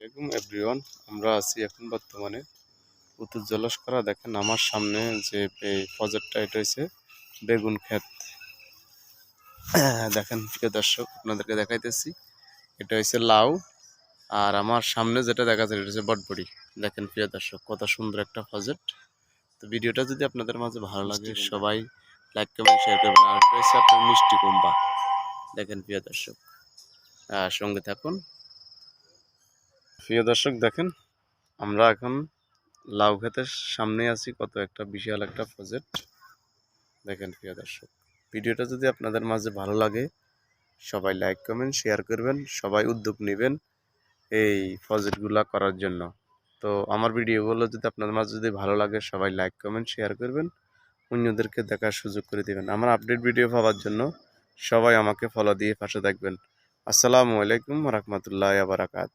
আসসালামু এভরিওয়ান। আমরা আছি এখন বর্তমানে উত্তর জলস্করা। দেখেন আমার সামনে যে এই প্রজেক্টটা, এটা হচ্ছে বেগুন ক্ষেত। দেখেন প্রিয় দর্শক, আপনাদেরকে দেখাইতেছি, এটা হচ্ছে লাউ। আর আমার সামনে যেটা দেখা যায় এটা হচ্ছে বটবড়ি। দেখেন প্রিয় দর্শক, কত সুন্দর একটা প্রজেক্ট। তো ভিডিওটা যদি আপনাদের মাঝে ভালো লাগে সবাই লাইক কমেন্ট শেয়ার করবেন। আর এটা হচ্ছে আপনার মিষ্টি কুমড়া। দেখেন প্রিয় দর্শক, সঙ্গে থাকুন। প্রিয় দর্শক দেখেন, আমরা এখন লাউ ক্ষেতের সামনে আছি। কত একটা বিশাল একটা প্রজেক্ট। দেখেন প্রিয় দর্শক, ভিডিওটা যদি আপনাদের মাঝে ভালো লাগে সবাই লাইক কমেন্ট শেয়ার করবেন, সবাই উদ্যোগ নেবেন এই প্রজেক্টগুলো করার জন্য। তো আমার ভিডিওগুলো যদি আপনাদের মাঝে যদি ভালো লাগে সবাই লাইক কমেন্ট শেয়ার করবেন, অন্যদেরকে দেখার সুযোগ করে দেবেন। আমার আপডেট ভিডিও পাওয়ার জন্য সবাই আমাকে ফলো দিয়ে পাশে থাকবেন। আসসালামু আলাইকুম রহমতুল্লাহ বারাকাত।